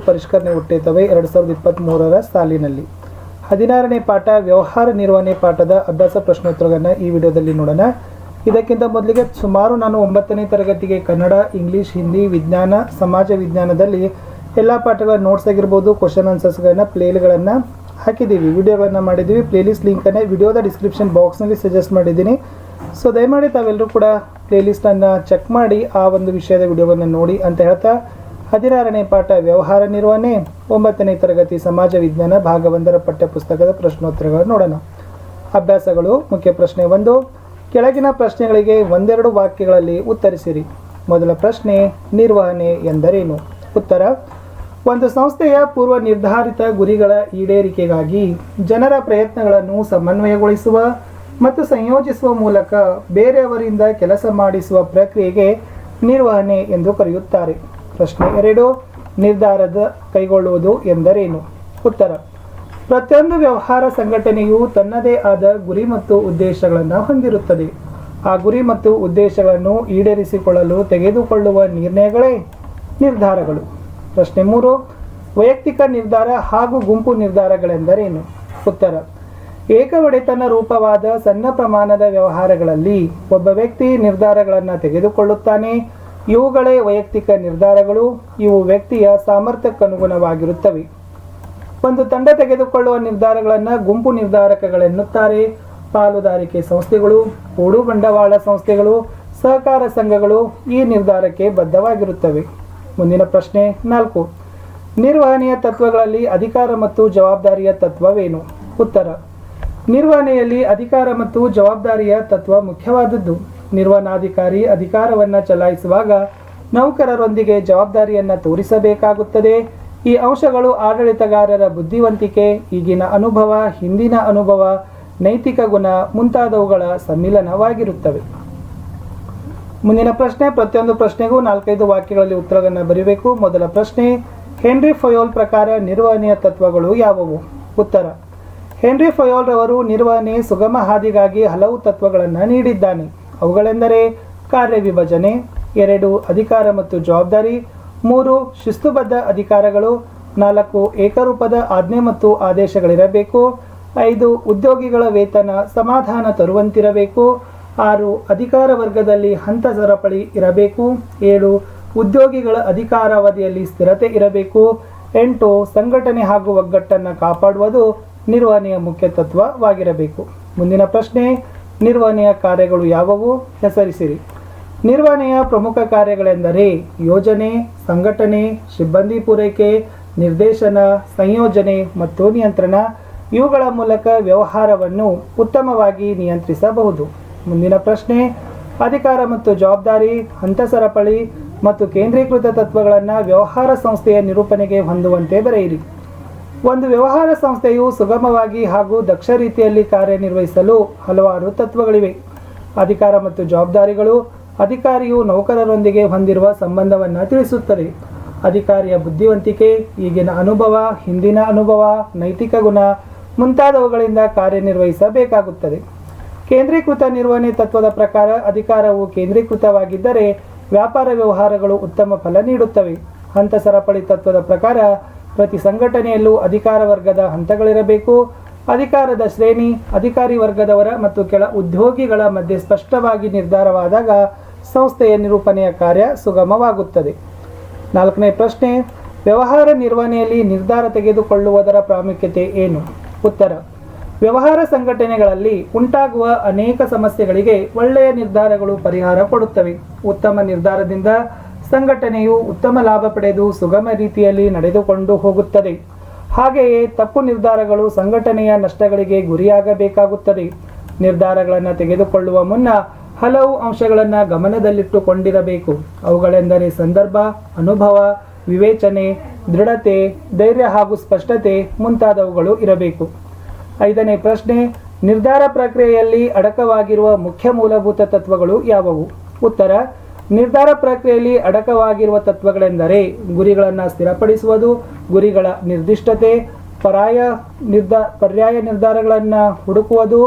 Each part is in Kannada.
ಪರಿಷ್ಕರಣೆ ಹುಟ್ಟಿತವೆ 2023ರ ಸಾಲಿನಲ್ಲಿ. 16ನೇ ಪಾಠ ವ್ಯವಹಾರ ನಿರ್ವಹಣೆ ಪಾಠದ ಅಭ್ಯಾಸ ಪ್ರಶ್ನೋತ್ತರಗಳನ್ನು ಈ ವಿಡಿಯೋದಲ್ಲಿ ನೋಡೋಣ. ಇದಕ್ಕಿಂತ ಮೊದಲಿಗೆ ಸುಮಾರು ನಾನು 9ನೇ ತರಗತಿಗೆ ಕನ್ನಡ, ಇಂಗ್ಲೀಷ್, ಹಿಂದಿ, ವಿಜ್ಞಾನ, ಸಮಾಜ ವಿಜ್ಞಾನದಲ್ಲಿ ಎಲ್ಲ ಪಾಠಗಳ ನೋಟ್ಸ್ ಆಗಿರ್ಬೋದು, ಕ್ವಶನ್ ಆನ್ಸರ್ಸ್ಗಳನ್ನು ಪ್ಲೇಗಳನ್ನು ಹಾಕಿದ್ದೀವಿ, ವಿಡಿಯೋಗಳನ್ನು ಮಾಡಿದ್ದೀವಿ. ಪ್ಲೇಲಿಸ್ಟ್ ಲಿಂಕನ್ನು ವಿಡಿಯೋದ ಡಿಸ್ಕ್ರಿಪ್ಷನ್ ಬಾಕ್ಸ್ನಲ್ಲಿ ಸಜೆಸ್ಟ್ ಮಾಡಿದ್ದೀನಿ. ಸೊ ದಯಮಾಡಿ ತಾವೆಲ್ಲರೂ ಕೂಡ ಪ್ಲೇಲಿಸ್ಟನ್ನು ಚೆಕ್ ಮಾಡಿ ಆ ಒಂದು ವಿಷಯದ ವಿಡಿಯೋವನ್ನು ನೋಡಿ ಅಂತ ಹೇಳ್ತಾ 16ನೇ ಪಾಠ ವ್ಯವಹಾರ ನಿರ್ವಹಣೆ, 9ನೇ ತರಗತಿ ಸಮಾಜ ವಿಜ್ಞಾನ ಭಾಗ 1ರ ಪಠ್ಯಪುಸ್ತಕದ ಪ್ರಶ್ನೋತ್ತರಗಳು ನೋಡೋಣ. ಅಭ್ಯಾಸಗಳು. ಮುಖ್ಯ ಪ್ರಶ್ನೆ 1, ಕೆಳಗಿನ ಪ್ರಶ್ನೆಗಳಿಗೆ ಒಂದೆರಡು ವಾಕ್ಯಗಳಲ್ಲಿ ಉತ್ತರಿಸಿರಿ. ಮೊದಲ ಪ್ರಶ್ನೆ, ನಿರ್ವಹಣೆ ಎಂದರೇನು? ಉತ್ತರ: ಒಂದು ಸಂಸ್ಥೆಯ ಪೂರ್ವ ನಿರ್ಧಾರಿತ ಗುರಿಗಳ ಈಡೇರಿಕೆಗಾಗಿ ಜನರ ಪ್ರಯತ್ನಗಳನ್ನು ಸಮನ್ವಯಗೊಳಿಸುವ ಮತ್ತು ಸಂಯೋಜಿಸುವ ಮೂಲಕ ಬೇರೆಯವರಿಂದ ಕೆಲಸ ಮಾಡಿಸುವ ಪ್ರಕ್ರಿಯೆಗೆ ನಿರ್ವಹಣೆ ಎಂದು ಕರೆಯುತ್ತಾರೆ. ಪ್ರಶ್ನೆ 2, ನಿರ್ಧಾರದ ಕೈಗೊಳ್ಳುವುದು ಎಂದರೇನು? ಉತ್ತರ: ಪ್ರತಿಯೊಂದು ವ್ಯವಹಾರ ಸಂಘಟನೆಯು ತನ್ನದೇ ಆದ ಗುರಿ ಮತ್ತು ಉದ್ದೇಶಗಳನ್ನು ಹೊಂದಿರುತ್ತದೆ. ಆ ಗುರಿ ಮತ್ತು ಉದ್ದೇಶಗಳನ್ನು ಈಡೇರಿಸಿಕೊಳ್ಳಲು ತೆಗೆದುಕೊಳ್ಳುವ ನಿರ್ಣಯಗಳೇ ನಿರ್ಧಾರಗಳು. ಪ್ರಶ್ನೆ 3, ವೈಯಕ್ತಿಕ ನಿರ್ಧಾರ ಹಾಗೂ ಗುಂಪು ನಿರ್ಧಾರಗಳೆಂದರೇನು? ಉತ್ತರ: ಏಕ ಒಡೆತನ ರೂಪವಾದ ಸಣ್ಣ ಪ್ರಮಾಣದ ವ್ಯವಹಾರಗಳಲ್ಲಿ ಒಬ್ಬ ವ್ಯಕ್ತಿ ನಿರ್ಧಾರಗಳನ್ನು ತೆಗೆದುಕೊಳ್ಳುತ್ತಾನೆ. ಇವುಗಳೇ ವೈಯಕ್ತಿಕ ನಿರ್ಧಾರಗಳು. ಇವು ವ್ಯಕ್ತಿಯ ಸಾಮರ್ಥ್ಯಕ್ಕನುಗುಣವಾಗಿರುತ್ತವೆ. ಒಂದು ತಂಡ ತೆಗೆದುಕೊಳ್ಳುವ ನಿರ್ಧಾರಗಳನ್ನು ಗುಂಪು ನಿರ್ಧಾರಕಗಳೆನ್ನುತ್ತಾರೆ. ಪಾಲುದಾರಿಕೆ ಸಂಸ್ಥೆಗಳು, ಹೂಡು ಬಂಡವಾಳ ಸಂಸ್ಥೆಗಳು, ಸಹಕಾರ ಸಂಘಗಳು ಈ ನಿರ್ಧಾರಕ್ಕೆ ಬದ್ಧವಾಗಿರುತ್ತವೆ. ಮುಂದಿನ ಪ್ರಶ್ನೆ 4, ನಿರ್ವಹಣೆಯ ತತ್ವಗಳಲ್ಲಿ ಅಧಿಕಾರ ಮತ್ತು ಜವಾಬ್ದಾರಿಯ ತತ್ವವೇನು? ಉತ್ತರ: ನಿರ್ವಹಣೆಯಲ್ಲಿ ಅಧಿಕಾರ ಮತ್ತು ಜವಾಬ್ದಾರಿಯ ತತ್ವ ಮುಖ್ಯವಾದದ್ದು. ನಿರ್ವಹಣಾಧಿಕಾರಿ ಅಧಿಕಾರವನ್ನು ಚಲಾಯಿಸುವಾಗ ನೌಕರರೊಂದಿಗೆ ಜವಾಬ್ದಾರಿಯನ್ನು ತೋರಿಸಬೇಕಾಗುತ್ತದೆ. ಈ ಅಂಶಗಳು ಆಡಳಿತಗಾರರ ಬುದ್ಧಿವಂತಿಕೆ, ಈಗಿನ ಅನುಭವ, ಹಿಂದಿನ ಅನುಭವ, ನೈತಿಕ ಗುಣ ಮುಂತಾದವುಗಳ ಸಮ್ಮಿಲನವಾಗಿರುತ್ತವೆ. ಮುಂದಿನ ಪ್ರಶ್ನೆ, ಪ್ರತಿಯೊಂದು ಪ್ರಶ್ನೆಗೂ 4-5 ವಾಕ್ಯಗಳಲ್ಲಿ ಉತ್ತರವನ್ನು ಬರೆಯಬೇಕು. ಮೊದಲ ಪ್ರಶ್ನೆ, ಹೆನ್ರಿ ಫಯೋಲ್ ಪ್ರಕಾರ ನಿರ್ವಹಣೆಯ ತತ್ವಗಳು ಯಾವುವು? ಉತ್ತರ: ಹೆನ್ರಿ ಫಯೋಲ್ ರವರು ನಿರ್ವಹಣೆ ಸುಗಮ ಹಾದಿಗಾಗಿ ಹಲವು ತತ್ವಗಳನ್ನು ನೀಡಿದ್ದಾನೆ. ಅವುಗಳೆಂದರೆ: ಕಾರ್ಯವಿಭಜನೆ, 2 ಅಧಿಕಾರ ಮತ್ತು ಜವಾಬ್ದಾರಿ, 3 ಶಿಸ್ತುಬದ್ಧ ಅಧಿಕಾರಗಳು, 4 ಏಕರೂಪದ ಆಜ್ಞೆ ಮತ್ತು ಆದೇಶಗಳಿರಬೇಕು, 5 ಉದ್ಯೋಗಿಗಳ ವೇತನ ಸಮಾಧಾನ ತರುವಂತಿರಬೇಕು, 6 ಅಧಿಕಾರ ವರ್ಗದಲ್ಲಿ ಹಂತ ಸರಪಳಿ ಇರಬೇಕು, 7 ಉದ್ಯೋಗಿಗಳ ಅಧಿಕಾರಾವಧಿಯಲ್ಲಿ ಸ್ಥಿರತೆ ಇರಬೇಕು, 8 ಸಂಘಟನೆ ಹಾಗೂ ಒಗ್ಗಟ್ಟನ್ನು ಕಾಪಾಡುವುದು ನಿರ್ವಹಣೆಯ ಮುಖ್ಯ ತತ್ವವಾಗಿರಬೇಕು. ಮುಂದಿನ ಪ್ರಶ್ನೆ, ನಿರ್ವಹಣೆಯ ಕಾರ್ಯಗಳು ಯಾವುವು? ಹೆಸರಿಸಿರಿ. ನಿರ್ವಹಣೆಯ ಪ್ರಮುಖ ಕಾರ್ಯಗಳೆಂದರೆ ಯೋಜನೆ, ಸಂಘಟನೆ, ಸಿಬ್ಬಂದಿ ಪೂರೈಕೆ, ನಿರ್ದೇಶನ, ಸಂಯೋಜನೆ ಮತ್ತು ನಿಯಂತ್ರಣ. ಇವುಗಳ ಮೂಲಕ ವ್ಯವಹಾರವನ್ನು ಉತ್ತಮವಾಗಿ ನಿಯಂತ್ರಿಸಬಹುದು. ಮುಂದಿನ ಪ್ರಶ್ನೆ, ಅಧಿಕಾರ ಮತ್ತು ಜವಾಬ್ದಾರಿ, ಹಂತ ಸರಪಳಿ ಮತ್ತು ಕೇಂದ್ರೀಕೃತ ತತ್ವಗಳನ್ನು ವ್ಯವಹಾರ ಸಂಸ್ಥೆಯ ನಿರೂಪಣೆಗೆ ಹೊಂದುವಂತೆ ಬರೆಯಿರಿ. ಒಂದು ವ್ಯವಹಾರ ಸಂಸ್ಥೆಯು ಸುಗಮವಾಗಿ ಹಾಗೂ ದಕ್ಷ ರೀತಿಯಲ್ಲಿ ಕಾರ್ಯನಿರ್ವಹಿಸಲು ಹಲವಾರು ತತ್ವಗಳಿವೆ. ಅಧಿಕಾರ ಮತ್ತು ಜವಾಬ್ದಾರಿಗಳು ಅಧಿಕಾರಿಯು ನೌಕರರೊಂದಿಗೆ ಹೊಂದಿರುವ ಸಂಬಂಧವನ್ನು ತಿಳಿಸುತ್ತದೆ. ಅಧಿಕಾರಿಯ ಬುದ್ಧಿವಂತಿಕೆ, ಈಗಿನ ಅನುಭವ, ಹಿಂದಿನ ಅನುಭವ, ನೈತಿಕ ಗುಣ ಮುಂತಾದವುಗಳಿಂದ ಕಾರ್ಯನಿರ್ವಹಿಸಬೇಕಾಗುತ್ತದೆ. ಕೇಂದ್ರೀಕೃತ ನಿರ್ವಹಣೆ ತತ್ವದ ಪ್ರಕಾರ ಅಧಿಕಾರವು ಕೇಂದ್ರೀಕೃತವಾಗಿದ್ದರೆ ವ್ಯಾಪಾರ ವ್ಯವಹಾರಗಳು ಉತ್ತಮ ಫಲ ನೀಡುತ್ತವೆ. ಹಂತ ಸರಪಳಿ ತತ್ವದ ಪ್ರಕಾರ ಪ್ರತಿ ಸಂಘಟನೆಯಲ್ಲೂ ಅಧಿಕಾರ ವರ್ಗದ ಹಂತಗಳಿರಬೇಕು. ಅಧಿಕಾರದ ಶ್ರೇಣಿ ಅಧಿಕಾರಿ ವರ್ಗದವರ ಮತ್ತು ಕೆಳ ಉದ್ಯೋಗಿಗಳ ಮಧ್ಯೆ ಸ್ಪಷ್ಟವಾಗಿ ನಿರ್ಧಾರವಾದಾಗ ಸಂಸ್ಥೆಯ ನಿರೂಪಣೆಯ ಕಾರ್ಯ ಸುಗಮವಾಗುತ್ತದೆ. 4ನೇ ಪ್ರಶ್ನೆ, ವ್ಯವಹಾರ ನಿರ್ವಹಣೆಯಲ್ಲಿ ನಿರ್ಧಾರ ತೆಗೆದುಕೊಳ್ಳುವುದರ ಪ್ರಾಮುಖ್ಯತೆ ಏನು? ಉತ್ತರ: ವ್ಯವಹಾರ ಸಂಘಟನೆಗಳಲ್ಲಿ ಉಂಟಾಗುವ ಅನೇಕ ಸಮಸ್ಯೆಗಳಿಗೆ ಒಳ್ಳೆಯ ನಿರ್ಧಾರಗಳು ಪರಿಹಾರ ಕೊಡುತ್ತವೆ. ಉತ್ತಮ ನಿರ್ಧಾರದಿಂದ ಸಂಘಟನೆಯು ಉತ್ತಮ ಲಾಭ ಪಡೆದು ಸುಗಮ ರೀತಿಯಲ್ಲಿ ನಡೆದುಕೊಂಡು ಹೋಗುತ್ತದೆ. ಹಾಗೆಯೇ ತಪ್ಪು ನಿರ್ಧಾರಗಳು ಸಂಘಟನೆಯ ನಷ್ಟಗಳಿಗೆ ಗುರಿಯಾಗಬೇಕಾಗುತ್ತದೆ. ನಿರ್ಧಾರಗಳನ್ನು ತೆಗೆದುಕೊಳ್ಳುವ ಮುನ್ನ ಹಲವು ಅಂಶಗಳನ್ನು ಗಮನದಲ್ಲಿಟ್ಟುಕೊಂಡಿರಬೇಕು. ಅವುಗಳೆಂದರೆ ಸಂದರ್ಭ, ಅನುಭವ, ವಿವೇಚನೆ, ದೃಢತೆ, ಧೈರ್ಯ ಹಾಗೂ ಸ್ಪಷ್ಟತೆ ಮುಂತಾದವುಗಳು ಇರಬೇಕು. 5ನೇ ಪ್ರಶ್ನೆ, ನಿರ್ಧಾರ ಪ್ರಕ್ರಿಯೆಯಲ್ಲಿ ಅಡಕವಾಗಿರುವ ಮುಖ್ಯ ಮೂಲಭೂತ ತತ್ವಗಳು ಯಾವುವು? ಉತ್ತರ: ನಿರ್ಧಾರ ಪ್ರಕ್ರಿಯೆಯಲ್ಲಿ ಅಡಕವಾಗಿರುವ ತತ್ವಗಳೆಂದರೆ ಗುರಿಗಳನ್ನು ಸ್ಥಿರಪಡಿಸುವುದು, ಗುರಿಗಳ ನಿರ್ದಿಷ್ಟತೆ, ಪರ್ಯಾಯ ನಿರ್ಧಾರಗಳನ್ನು ಹುಡುಕುವುದು,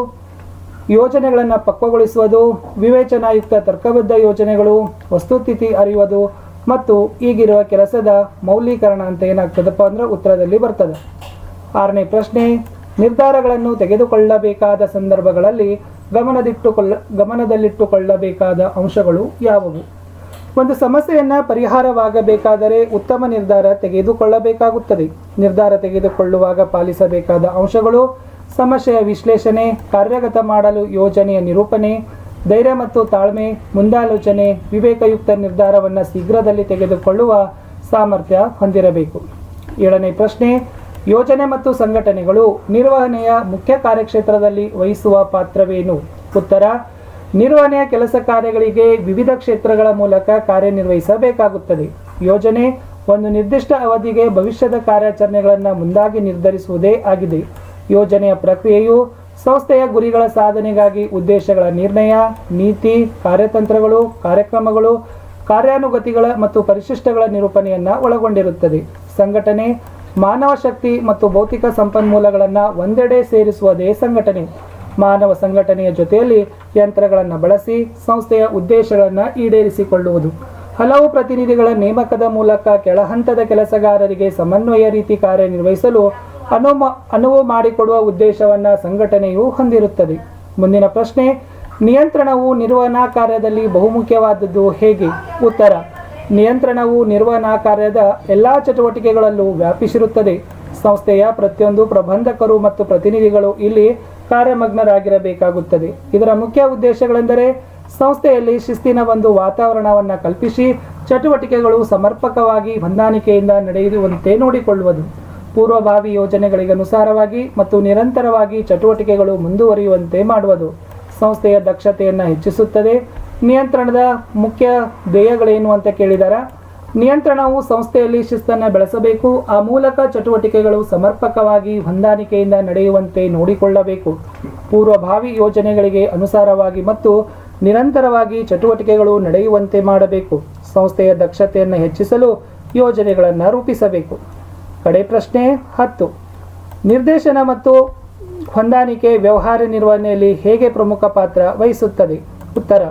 ಯೋಜನೆಗಳನ್ನು ಪಕ್ವಗೊಳಿಸುವುದು, ವಿವೇಚನಾಯುಕ್ತ ತರ್ಕಬದ್ಧ ಯೋಜನೆಗಳು, ವಸ್ತುಸ್ಥಿತಿ ಅರಿಯುವುದು ಮತ್ತು ಈಗಿರುವ ಕೆಲಸದ ಮೌಲ್ಯೀಕರಣ ಅಂತ ಏನಾಗ್ತದಪ್ಪ ಅಂದ್ರೆ ಉತ್ತರದಲ್ಲಿ ಬರ್ತದೆ. 6ನೇ ಪ್ರಶ್ನೆ, ನಿರ್ಧಾರಗಳನ್ನು ತೆಗೆದುಕೊಳ್ಳಬೇಕಾದ ಸಂದರ್ಭಗಳಲ್ಲಿ ಗಮನದಲ್ಲಿಟ್ಟುಕೊಳ್ಳಬೇಕಾದ ಅಂಶಗಳು ಯಾವುವು? ಒಂದು ಸಮಸ್ಯೆಯನ್ನು ಪರಿಹಾರವಾಗಬೇಕಾದರೆ ಉತ್ತಮ ನಿರ್ಧಾರ ತೆಗೆದುಕೊಳ್ಳಬೇಕಾಗುತ್ತದೆ. ನಿರ್ಧಾರ ತೆಗೆದುಕೊಳ್ಳುವಾಗ ಪಾಲಿಸಬೇಕಾದ ಅಂಶಗಳು: ಸಮಸ್ಯೆಯ ವಿಶ್ಲೇಷಣೆ, ಕಾರ್ಯಗತ ಮಾಡಲು ಯೋಜನೆಯ ನಿರೂಪಣೆ, ಧೈರ್ಯ ಮತ್ತು ತಾಳ್ಮೆ, ಮುಂದಾಲೋಚನೆ, ವಿವೇಕಯುಕ್ತ ನಿರ್ಧಾರವನ್ನು ಶೀಘ್ರದಲ್ಲಿ ತೆಗೆದುಕೊಳ್ಳುವ ಸಾಮರ್ಥ್ಯ ಹೊಂದಿರಬೇಕು. 7ನೇ ಪ್ರಶ್ನೆ, ಯೋಜನೆ ಮತ್ತು ಸಂಘಟನೆಗಳು ನಿರ್ವಹಣೆಯ ಮುಖ್ಯ ಕಾರ್ಯಕ್ಷೇತ್ರದಲ್ಲಿ ವಹಿಸುವ ಪಾತ್ರವೇನು? ಉತ್ತರ: ನಿರ್ವಹಣೆಯ ಕೆಲಸ ಕಾರ್ಯಗಳಿಗೆ ವಿವಿಧ ಕ್ಷೇತ್ರಗಳ ಮೂಲಕ ಕಾರ್ಯನಿರ್ವಹಿಸಬೇಕಾಗುತ್ತದೆ. ಯೋಜನೆ ಒಂದು ನಿರ್ದಿಷ್ಟ ಅವಧಿಗೆ ಭವಿಷ್ಯದ ಕಾರ್ಯಾಚರಣೆಗಳನ್ನು ಮುಂದಾಗಿ ನಿರ್ಧರಿಸುವುದೇ ಆಗಿದೆ. ಯೋಜನೆಯ ಪ್ರಕ್ರಿಯೆಯು ಸಂಸ್ಥೆಯ ಗುರಿಗಳ ಸಾಧನೆಗಾಗಿ ಉದ್ದೇಶಗಳ ನಿರ್ಣಯ, ನೀತಿ, ಕಾರ್ಯತಂತ್ರಗಳು, ಕಾರ್ಯಕ್ರಮಗಳು, ಕಾರ್ಯಾನುಗತಿಗಳ ಮತ್ತು ಪರಿಶಿಷ್ಟಗಳ ನಿರೂಪಣೆಯನ್ನು ಒಳಗೊಂಡಿರುತ್ತದೆ. ಸಂಘಟನೆ ಮಾನವ ಶಕ್ತಿ ಮತ್ತು ಭೌತಿಕ ಸಂಪನ್ಮೂಲಗಳನ್ನು ಒಂದೆಡೆ ಸೇರಿಸುವುದೇ ಸಂಘಟನೆ. ಮಾನವ ಸಂಘಟನೆಯ ಜೊತೆಯಲ್ಲಿ ಯಂತ್ರಗಳನ್ನು ಬಳಸಿ ಸಂಸ್ಥೆಯ ಉದ್ದೇಶಗಳನ್ನು ಈಡೇರಿಸಿಕೊಳ್ಳುವುದು. ಹಲವು ಪ್ರತಿನಿಧಿಗಳ ನೇಮಕದ ಮೂಲಕ ಕೆಳಹಂತದ ಕೆಲಸಗಾರರಿಗೆ ಸಮನ್ವಯ ರೀತಿ ಕಾರ್ಯನಿರ್ವಹಿಸಲು ಅನುವು ಮಾಡಿಕೊಡುವ ಉದ್ದೇಶವನ್ನು ಸಂಘಟನೆಯು ಹೊಂದಿರುತ್ತದೆ. ಮುಂದಿನ ಪ್ರಶ್ನೆ, ನಿಯಂತ್ರಣವು ನಿರ್ವಹಣಾ ಕಾರ್ಯದಲ್ಲಿ ಬಹುಮುಖ್ಯವಾದದ್ದು ಹೇಗೆ? ಉತ್ತರ: ನಿಯಂತ್ರಣವು ನಿರ್ವಹಣಾ ಕಾರ್ಯದ ಎಲ್ಲ ಚಟುವಟಿಕೆಗಳಲ್ಲೂ ವ್ಯಾಪಿಸಿರುತ್ತದೆ. ಸಂಸ್ಥೆಯ ಪ್ರತಿಯೊಂದು ಪ್ರಬಂಧಕರು ಮತ್ತು ಪ್ರತಿನಿಧಿಗಳು ಇಲ್ಲಿ ಕಾರ್ಯಮಗ್ನರಾಗಿರಬೇಕಾಗುತ್ತದೆ. ಇದರ ಮುಖ್ಯ ಉದ್ದೇಶಗಳೆಂದರೆ ಸಂಸ್ಥೆಯಲ್ಲಿ ಶಿಸ್ತಿನ ಒಂದು ವಾತಾವರಣವನ್ನು ಕಲ್ಪಿಸಿ ಚಟುವಟಿಕೆಗಳು ಸಮರ್ಪಕವಾಗಿ ಹೊಂದಾಣಿಕೆಯಿಂದ ನಡೆಯುವಂತೆ ನೋಡಿಕೊಳ್ಳುವುದು. ಪೂರ್ವಭಾವಿ ಯೋಜನೆಗಳಿಗನುಸಾರವಾಗಿ ಮತ್ತು ನಿರಂತರವಾಗಿ ಚಟುವಟಿಕೆಗಳು ಮುಂದುವರಿಯುವಂತೆ ಮಾಡುವುದು ಸಂಸ್ಥೆಯ ದಕ್ಷತೆಯನ್ನು ಹೆಚ್ಚಿಸುತ್ತದೆ. ನಿಯಂತ್ರಣದ ಮುಖ್ಯ ಧ್ಯೇಯಗಳೇನು ಅಂತ ಕೇಳಿದಾರ. ನಿಯಂತ್ರಣವು ಸಂಸ್ಥೆಯಲ್ಲಿ ಶಿಸ್ತನ್ನು ಬೆಳೆಸಬೇಕು. ಆ ಮೂಲಕ ಚಟುವಟಿಕೆಗಳು ಸಮರ್ಪಕವಾಗಿ ಹೊಂದಾಣಿಕೆಯಿಂದ ನಡೆಯುವಂತೆ ನೋಡಿಕೊಳ್ಳಬೇಕು. ಪೂರ್ವಭಾವಿ ಯೋಜನೆಗಳಿಗೆ ಅನುಸಾರವಾಗಿ ಮತ್ತು ನಿರಂತರವಾಗಿ ಚಟುವಟಿಕೆಗಳು ನಡೆಯುವಂತೆ ಮಾಡಬೇಕು. ಸಂಸ್ಥೆಯ ದಕ್ಷತೆಯನ್ನು ಹೆಚ್ಚಿಸಲು ಯೋಜನೆಗಳನ್ನು ರೂಪಿಸಬೇಕು. ಕಡೆ ಪ್ರಶ್ನೆ 10, ನಿರ್ದೇಶನ ಮತ್ತು ಹೊಂದಾಣಿಕೆ ವ್ಯವಹಾರ ನಿರ್ವಹಣೆಯಲ್ಲಿ ಹೇಗೆ ಪ್ರಮುಖ ಪಾತ್ರ ವಹಿಸುತ್ತದೆ? ಉತ್ತರ: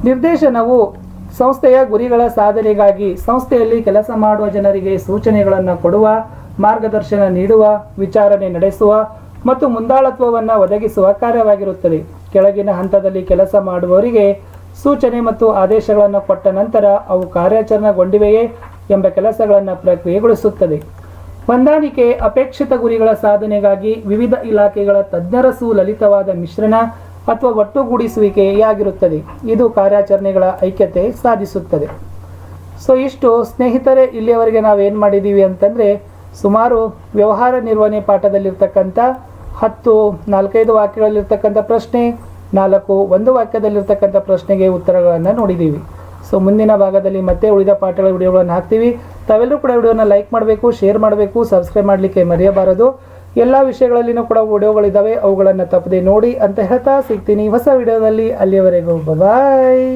ನಿರ್ದೇಶನವು ಸಂಸ್ಥೆಯ ಗುರಿಗಳ ಸಾಧನೆಗಾಗಿ ಸಂಸ್ಥೆಯಲ್ಲಿ ಕೆಲಸ ಮಾಡುವ ಜನರಿಗೆ ಸೂಚನೆಗಳನ್ನು ಕೊಡುವ, ಮಾರ್ಗದರ್ಶನ ನೀಡುವ, ವಿಚಾರಣೆ ನಡೆಸುವ ಮತ್ತು ಮುಂದಾಳತ್ವವನ್ನು ಒದಗಿಸುವ ಕಾರ್ಯವಾಗಿರುತ್ತದೆ. ಕೆಳಗಿನ ಹಂತದಲ್ಲಿ ಕೆಲಸ ಮಾಡುವವರಿಗೆ ಸೂಚನೆ ಮತ್ತು ಆದೇಶಗಳನ್ನು ಕೊಟ್ಟ ನಂತರ ಅವು ಕಾರ್ಯಾಚರಣೆಗೊಂಡಿವೆಯೇ ಎಂಬ ಕೆಲಸಗಳನ್ನು ಪ್ರಕ್ರಿಯೆಗೊಳಿಸುತ್ತದೆ. ಹೊಂದಾಣಿಕೆ ಅಪೇಕ್ಷಿತ ಗುರಿಗಳ ಸಾಧನೆಗಾಗಿ ವಿವಿಧ ಇಲಾಖೆಗಳ ತಜ್ಞರ ಸುಲಲಿತವಾದ ಮಿಶ್ರಣ ಅಥವಾ ಒಟ್ಟುಗೂಡಿಸುವಿಕೆಯಾಗಿರುತ್ತದೆ. ಇದು ಕಾರ್ಯಾಚರಣೆಗಳ ಐಕ್ಯತೆ ಸಾಧಿಸುತ್ತದೆ. ಸೊ ಇಷ್ಟು ಸ್ನೇಹಿತರೆ, ಇಲ್ಲಿಯವರೆಗೆ ನಾವೇನು ಮಾಡಿದ್ದೀವಿ ಅಂತಂದರೆ ಸುಮಾರು ವ್ಯವಹಾರ ನಿರ್ವಹಣೆ ಪಾಠದಲ್ಲಿರ್ತಕ್ಕಂಥ 10 4-5 ವಾಕ್ಯಗಳಲ್ಲಿರ್ತಕ್ಕಂಥ ಪ್ರಶ್ನೆ, 4 ಒಂದು ವಾಕ್ಯದಲ್ಲಿರ್ತಕ್ಕಂಥ ಪ್ರಶ್ನೆಗೆ ಉತ್ತರಗಳನ್ನು ನೋಡಿದ್ದೀವಿ. ಸೊ ಮುಂದಿನ ಭಾಗದಲ್ಲಿ ಮತ್ತೆ ಉಳಿದ ಪಾಠಗಳ ವಿಡಿಯೋಗಳನ್ನು ಹಾಕ್ತೀವಿ. ತಾವೆಲ್ಲರೂ ಕೂಡ ವಿಡಿಯೋನ ಲೈಕ್ ಮಾಡಬೇಕು, ಶೇರ್ ಮಾಡಬೇಕು, ಸಬ್ಸ್ಕ್ರೈಬ್ ಮಾಡಲಿಕ್ಕೆ ಮರೆಯಬಾರದು. ಎಲ್ಲ ವಿಷಯಗಳಲ್ಲಿನೂ ಕೂಡ ವಿಡಿಯೋಗಳಿದ್ದಾವೆ, ಅವುಗಳನ್ನು ತಪ್ಪದೆ ನೋಡಿ ಅಂತ ಹೇಳ್ತಾ ಸಿಗ್ತೀನಿ ಹೊಸ ವಿಡಿಯೋದಲ್ಲಿ. ಅಲ್ಲಿಯವರೆಗೂ ಬಾಯ್.